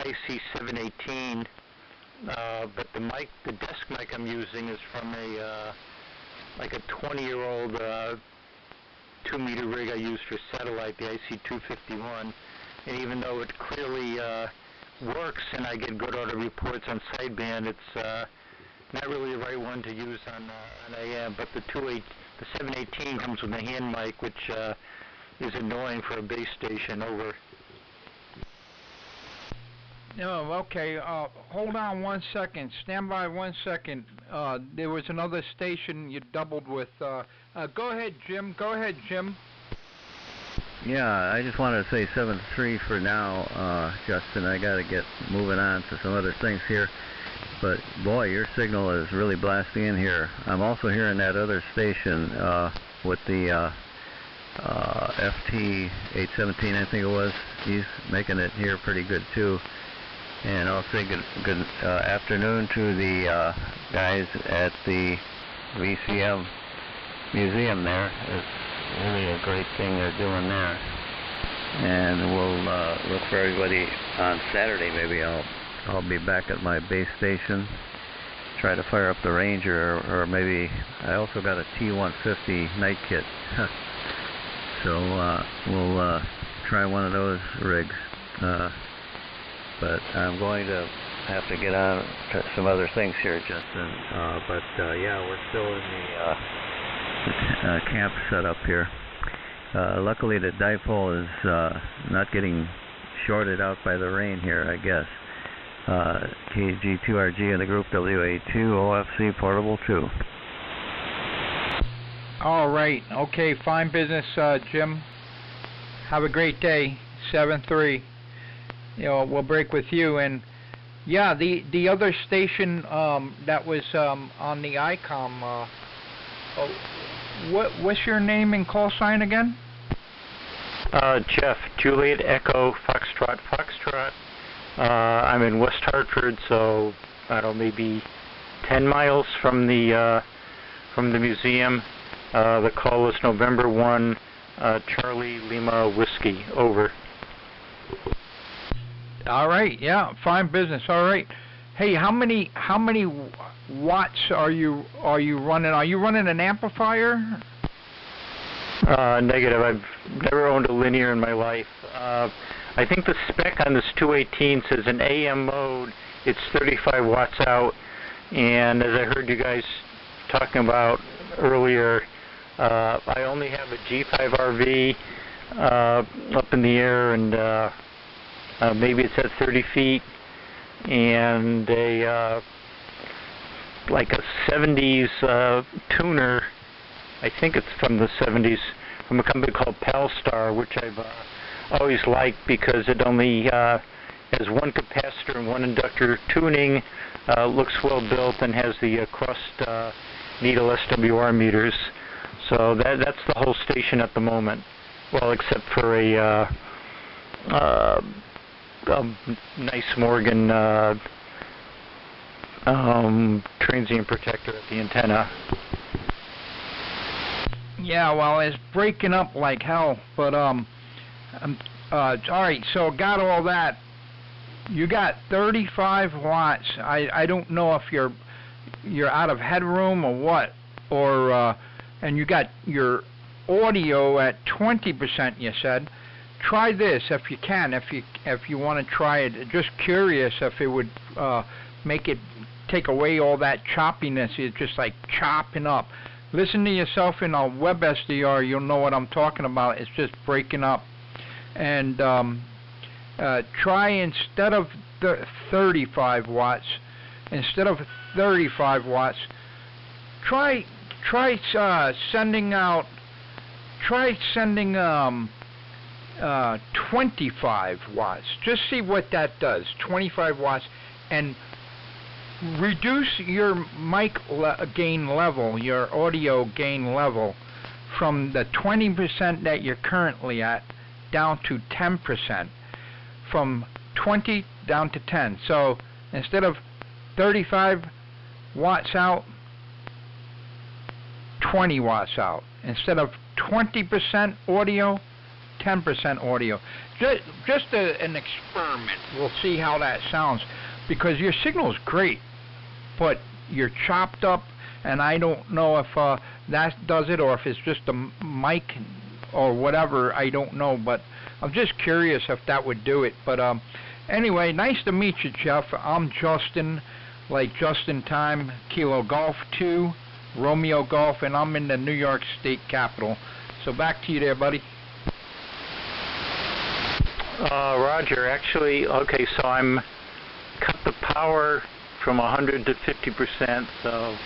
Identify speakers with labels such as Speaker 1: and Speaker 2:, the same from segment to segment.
Speaker 1: IC-718, but the desk mic I'm using is from like a 20-year-old 2-meter rig I use for satellite, the IC-251. And even though it clearly works and I get good audio reports on sideband, it's not really the right one to use on AM. But the 718 comes with a hand mic, which is annoying for a base station. Over.
Speaker 2: Oh, okay. Hold on 1 second. Stand by 1 second. There was another station you doubled with. Go ahead, Jim. Go ahead, Jim.
Speaker 3: Yeah, I just wanted to say 7-3 for now, Justin. I got to get moving on to some other things here. But boy, your signal is really blasting in here. I'm also hearing that other station with the FT817, I think it was. He's making it here pretty good too. And I'll say good afternoon to the guys at the VCM museum there. It's really a great thing they're doing there. And we'll look for everybody on Saturday. Maybe I'll be back at my base station, try to fire up the Ranger, or maybe I also got a T150 night kit. So we'll try one of those rigs. But I'm going to have to get on to some other things here, Justin. Yeah, we're still in the camp setup here. Luckily, the dipole is not getting shorted out by the rain here, I guess. KG2RG in the group, WA2, OFC Portable 2.
Speaker 2: All right. Okay, fine business, Jim. Have a great day. 7-3. We'll break with you. And yeah, the other station that was on the Icom. What's your name and call sign again?
Speaker 1: Jeff, Juliet Echo Foxtrot Foxtrot. I'm in West Hartford, so I don't know, maybe 10 miles from the museum. The call is November 1, Charlie Lima Whiskey. Over.
Speaker 2: All right, yeah, fine business. All right. Hey, how many watts are you running? Are you running an amplifier?
Speaker 1: Negative. I've never owned a linear in my life. I think the spec on this 218 says in AM mode it's 35 watts out, and as I heard you guys talking about earlier, I only have a G5RV up in the air, and maybe it's at 30 feet, and like a 70s tuner. I think it's from the 70s, from a company called Palstar, which I've always liked because it only has one capacitor and one inductor tuning, looks well built, and has the crossed needle SWR meters. So that's the whole station at the moment. Well, except for a nice Morgan transient protector at the antenna.
Speaker 2: Yeah, well, it's breaking up like hell, but all right, so got all that. You got 35 watts. I don't know if you're out of headroom or what, or and you got your audio at 20%. You said. Try this if you can. If you want to try it, just curious if it would make it take away all that choppiness. It's just like chopping up. Listen to yourself in a WebSDR, you'll know what I'm talking about. It's just breaking up. And try instead of 35 watts, try sending 25 watts. Just see what that does. 25 watts, and reduce your mic gain level, your audio gain level, from the 20% that you're currently at down to 10%. From 20 down to 10. So instead of 35 watts out, 20 watts out. Instead of 20% audio, 10% audio. Just an experiment. We'll see how that sounds, because your signal is great, but you're chopped up, and I don't know if that does it or if it's just a mic or whatever. I don't know, but I'm just curious if that would do it. But anyway, nice to meet you, Jeff. I'm Justin, like just in time, Kilo Golf 2, Romeo Golf, and I'm in the New York State Capitol. So back to you there, buddy.
Speaker 1: Roger, actually, okay, so I'm cut the power from 100 to 50%, so,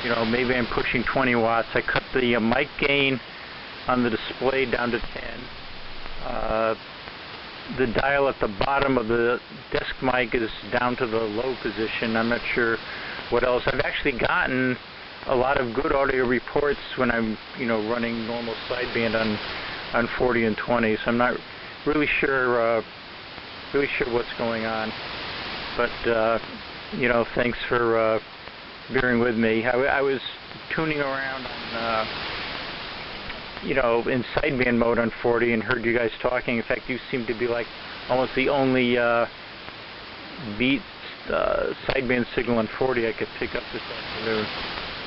Speaker 1: you know, maybe I'm pushing 20 watts. I cut the mic gain on the display down to 10. The dial at the bottom of the desk mic is down to the low position. I'm not sure what else. I've actually gotten a lot of good audio reports when I'm, you know, running normal sideband on 40 and 20. So I'm not really sure what's going on. But you know, thanks for bearing with me. I was tuning around on, you know, in sideband mode on 40 and heard you guys talking. In fact, you seem to be like almost the only beat sideband signal on 40 I could pick up this afternoon.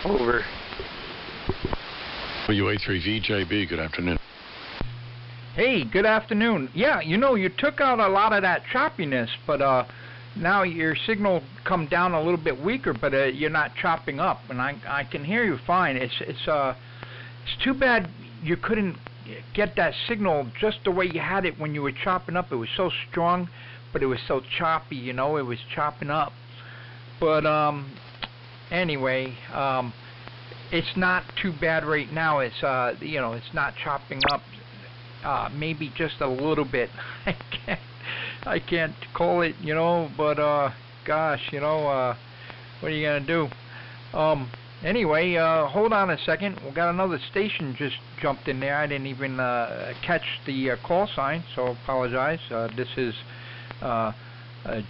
Speaker 1: Over.
Speaker 4: WA3VJB, good afternoon.
Speaker 2: Hey, good afternoon. Yeah, you know, you took out a lot of that choppiness, but now your signal come down a little bit weaker, but you're not chopping up, and I can hear you fine. It's too bad you couldn't get that signal just the way you had it when you were chopping up. It was so strong, but it was so choppy, you know, it was chopping up. But anyway, it's not too bad right now. It's you know, it's not chopping up. Maybe just a little bit. I can't call it, you know, but gosh, you know, what are you gonna do? Anyway, hold on a second. We got another station just jumped in there. I didn't even catch the call sign, so apologize. This is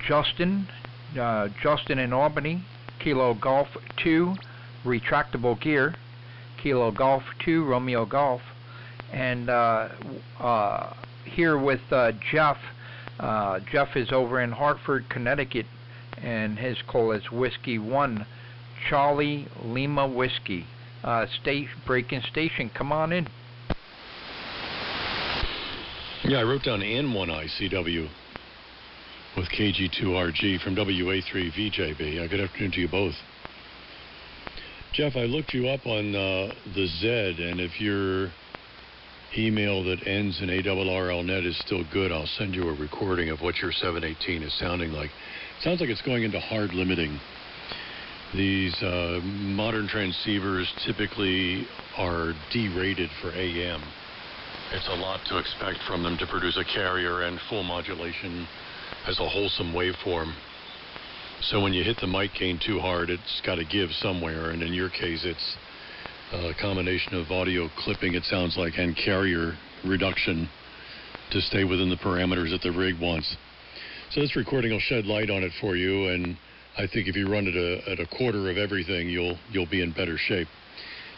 Speaker 2: Justin in Albany, Kilo Golf 2, retractable gear, Kilo Golf 2, Romeo Golf, and here with Jeff. Jeff is over in Hartford, Connecticut, and his call is Whiskey 1, Charlie Lima Whiskey. Break-in station, come on in.
Speaker 4: Yeah, I wrote down N1CLW with KG2RG from WA3VJB. Good afternoon to you both. Jeff, I looked you up on the Z, and if your email that ends in ARRLnet is still good, I'll send you a recording of what your 718 is sounding like. It sounds like it's going into hard limiting. These modern transceivers typically are derated for AM. It's a lot to expect from them to produce a carrier and full modulation as a wholesome waveform. So when you hit the mic gain too hard, it's got to give somewhere, and in your case, it's a combination of audio clipping, it sounds like, and carrier reduction to stay within the parameters that the rig wants. So this recording will shed light on it for you, and I think if you run it at a quarter of everything, you'll be in better shape.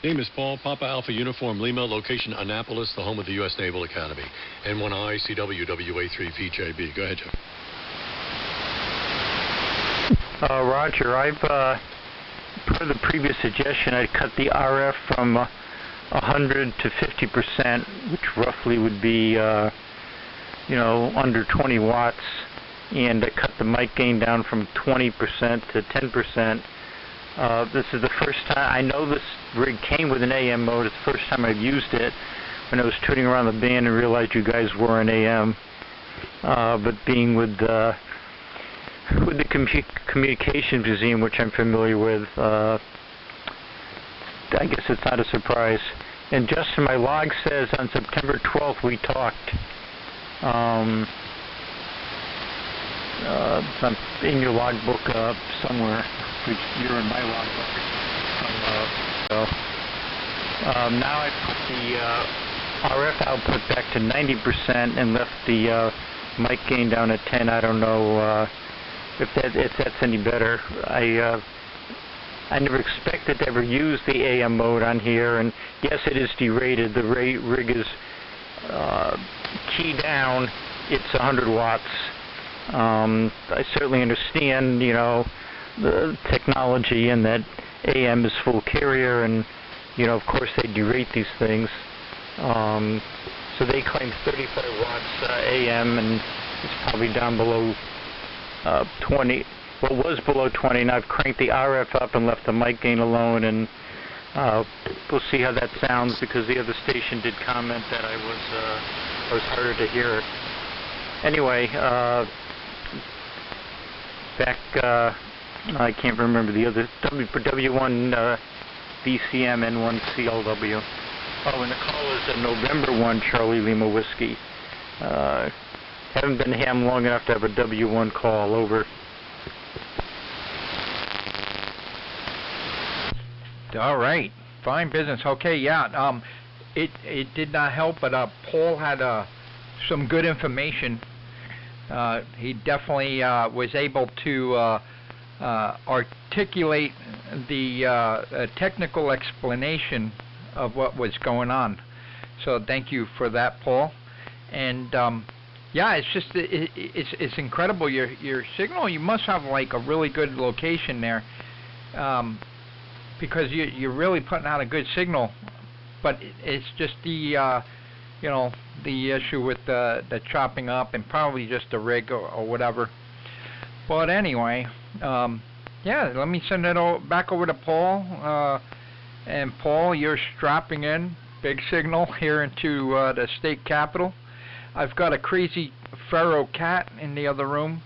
Speaker 4: Name is Paul, Papa Alpha Uniform Lima, location Annapolis, the home of the U.S. Naval Academy. N1CLW WA3VJB. Go ahead, Jeff.
Speaker 1: Roger, I've, per the previous suggestion, I cut the RF from 100 to 50%, which roughly would be, you know, under 20 watts, and I cut the mic gain down from 20% to 10%. This is the first time, I know this rig came with an AM mode. It's the first time I've used it when I was tuning around the band and realized you guys were in AM. But being with the communications museum, which I'm familiar with, I guess it's not a surprise. And Justin, my log says on September 12th we talked. In your logbook somewhere, which you're in my logbook. Now I put the RF output back to 90% and left the mic gain down at 10. I don't know if that's any better. I never expected to ever use the AM mode on here, and yes, it is derated. The rig is key down, it's 100 watts. I certainly understand, the technology and that AM is full carrier, and, of course they derate these things. So they claim 35 watts AM, and it's probably down below 20. Well, it was below 20, and I've cranked the RF up and left the mic gain alone, and we'll see how that sounds, because the other station did comment that I was harder to hear. Anyway, back, I can't remember the other, W1 VCM N1CLW. Oh, and the call is a November 1 Charlie Lima Whiskey. Haven't been ham long enough to have a W1 call. Over.
Speaker 2: All right, fine business. Okay, yeah. It did not help, but Paul had some good information. He definitely was able to articulate the technical explanation of what was going on. So thank you for that, Paul. And yeah, it's just it's incredible. Your signal, you must have like a really good location there, because you're really putting out a good signal. But it's just the the issue with the chopping up, and probably just the rig or whatever. But anyway, yeah, let me send it back over to Paul. And Paul, you're strapping in big signal here into the state capitol. I've got a crazy feral cat in the other room.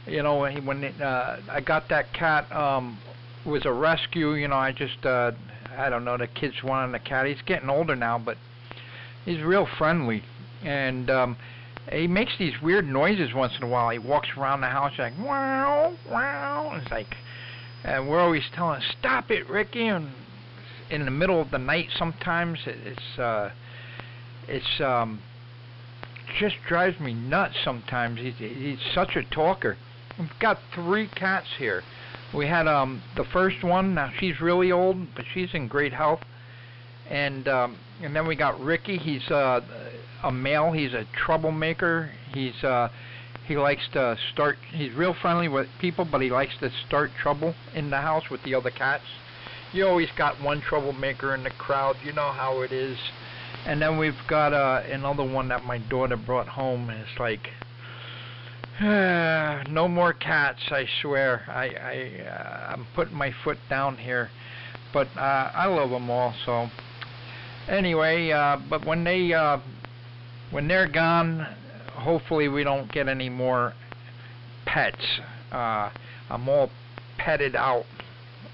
Speaker 2: When I got that cat, it was a rescue. I just I don't know, the kids wanted the cat. He's getting older now, but he's real friendly, and he makes these weird noises once in a while. He walks around the house like wow, wow. It's like, and we're always telling him, stop it, Ricky. And in the middle of the night, sometimes it's just drives me nuts. Sometimes he's such a talker. We've got 3 cats here. We had the first one. Now she's really old, but she's in great health. And then we got Ricky. He's a male. He's a troublemaker. He likes to start. He's real friendly with people, but he likes to start trouble in the house with the other cats. You always got one troublemaker in the crowd. You know how it is. And then we've got another one that my daughter brought home. It's like, no more cats, I swear. I'm putting my foot down here. But I love them all, so. Anyway, but when they're gone, hopefully we don't get any more pets. I'm all petted out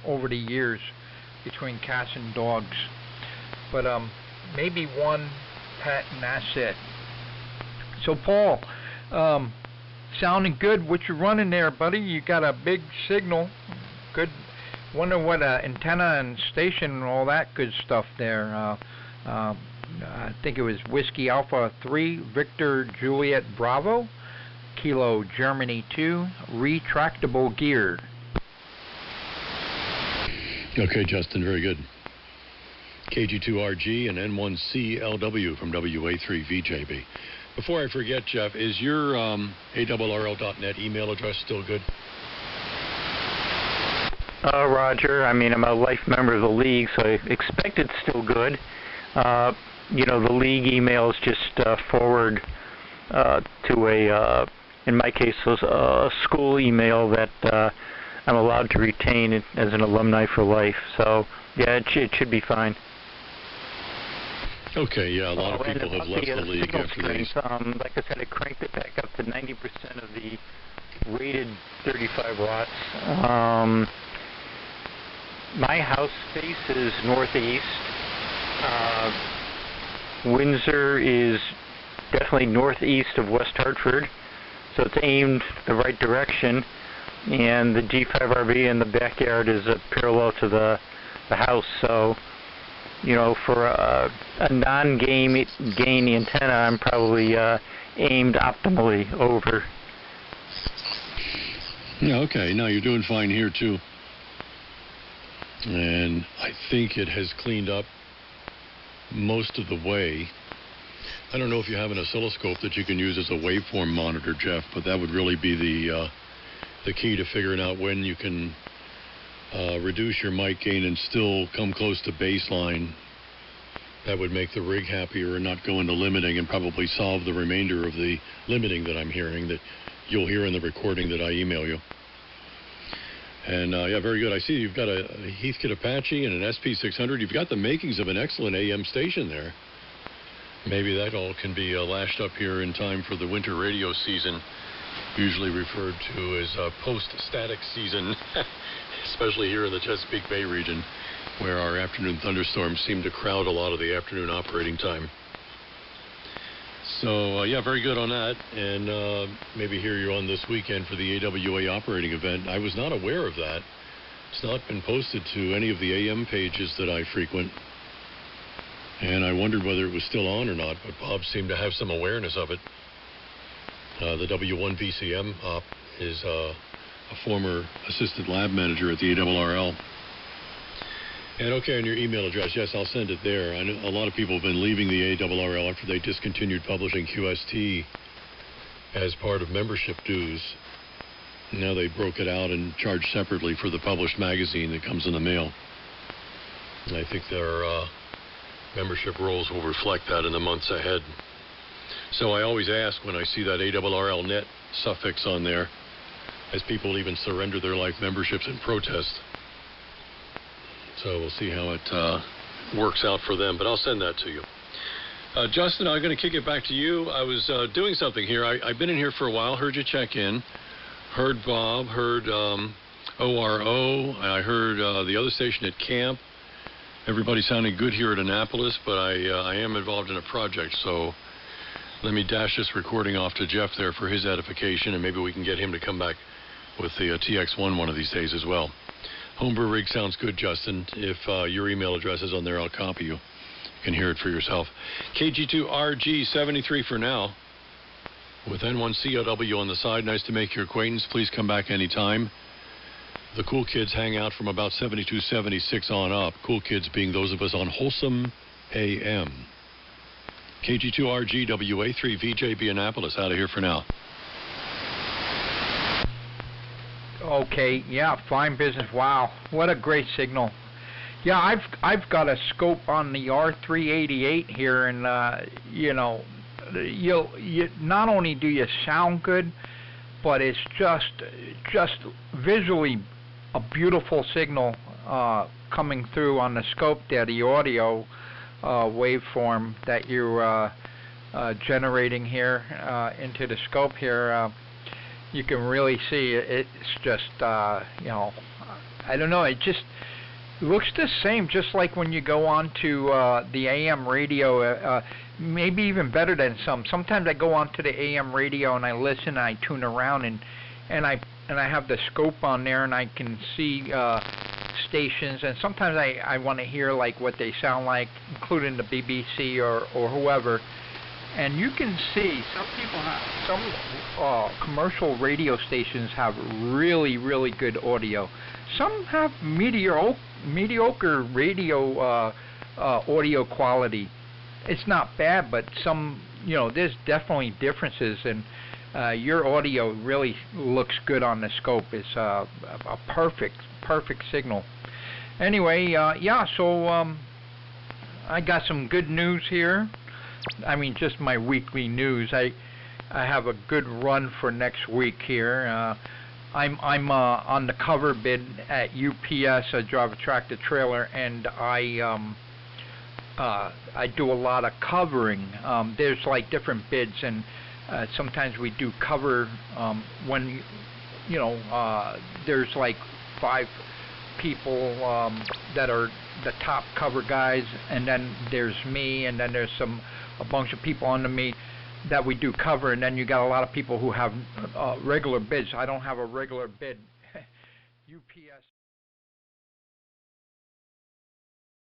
Speaker 2: over the years between cats and dogs. But maybe one pet and that's it. So Paul, sounding good. What you running there, buddy? You got a big signal. Good. Wonder what antenna and station and all that good stuff there. I think it was Whiskey Alpha 3, Victor Juliet Bravo, Kilo Germany 2, retractable gear.
Speaker 4: Okay, Justin, very good. KG2RG and N1CLW from WA3VJB. Before I forget, Jeff, is your ARRL.net email address still good?
Speaker 1: Roger, I mean, I'm a life member of the league, so I expect it's still good. The league emails just forward to in my case, a school email that I'm allowed to retain as an alumni for life. So, yeah, it should be fine.
Speaker 4: Okay, yeah, a lot of people have left the league after these.
Speaker 1: Like I said, I cranked it back up to 90% of the rated 35 watts. My house faces northeast. Windsor is definitely northeast of West Hartford, so it's aimed the right direction. And the G5RV in the backyard is parallel to the house, so for a non-gain antenna, I'm probably aimed optimally. Over.
Speaker 4: Yeah, okay. Now you're doing fine here too, and I think it has cleaned up most of the way. I don't know if you have an oscilloscope that you can use as a waveform monitor, Jeff, but that would really be the key to figuring out when you can reduce your mic gain and still come close to baseline. That would make the rig happier and not go into limiting, and probably solve the remainder of the limiting that I'm hearing that you'll hear in the recording that I email you. And yeah, very good. I see you've got a Heathkit Apache and an SP600. You've got the makings of an excellent AM station there. Maybe that all can be lashed up here in time for the winter radio season, usually referred to as post-static season, especially here in the Chesapeake Bay region, where our afternoon thunderstorms seem to crowd a lot of the afternoon operating time. So, yeah, very good on that. And maybe hear you on this weekend for the AWA operating event. I was not aware of that. It's not been posted to any of the AM pages that I frequent. And I wondered whether it was still on or not, but Bob seemed to have some awareness of it. The W1VCM op is a former assistant lab manager at the ARRL. And okay, on your email address, yes, I'll send it there. I know a lot of people have been leaving the ARRL after they discontinued publishing QST as part of membership dues. Now they broke it out and charge separately for the published magazine that comes in the mail. And I think their membership rolls will reflect that in the months ahead. So I always ask when I see that ARRL net suffix on there, as people even surrender their life memberships in protest. So we'll see how it works out for them, but I'll send that to you. Justin, I'm going to kick it back to you. I was doing something here. I've been in here for a while, heard you check in, heard Bob, heard ORO, I heard the other station at camp. Everybody sounding good here at Annapolis, but I am involved in a project, so let me dash this recording off to Jeff there for his edification, and maybe we can get him to come back with the TX1 one of these days as well. Homebrew rig sounds good, Justin. If your email address is on there, I'll copy you. You can hear it for yourself. KG2RG73 for now, with N1CLW on the side. Nice to make your acquaintance. Please come back anytime. The cool kids hang out from about 72, 76 on up. Cool kids being those of us on Wholesome AM. KG2RG WA3 VJB Annapolis out of here for now.
Speaker 2: Okay, yeah, fine business. Wow, what a great signal. Yeah, I've got a scope on the R388 here, and you know, you not only do you sound good, but it's just visually a beautiful signal coming through on the scope there, the audio waveform that you're generating here into the scope here. You can really see it's just, you know, I don't know, it just looks the same, just like when you go on to the AM radio, maybe even better than some. Sometimes I go on to the AM radio and I listen and I tune around and I have the scope on there and I can see stations, and sometimes I want to hear like what they sound like, including the BBC or whoever. And you can see some people have, some commercial radio stations have really, really good audio. Some have mediocre radio audio quality. It's not bad, but some, you know, there's definitely differences, and your audio really looks good on the scope. It's a perfect signal. Anyway, yeah, so I got some good news here. I mean, just my weekly news. I have a good run for next week here. I'm on the cover bid at UPS. I drive a tractor trailer, and I do a lot of covering. There's like different bids, and sometimes we do cover when you know there's like 5 people that are the top cover guys, and then there's me, and then there's a bunch of people under me that we do cover, and then you got a lot of people who have regular bids. I don't have a regular bid. UPS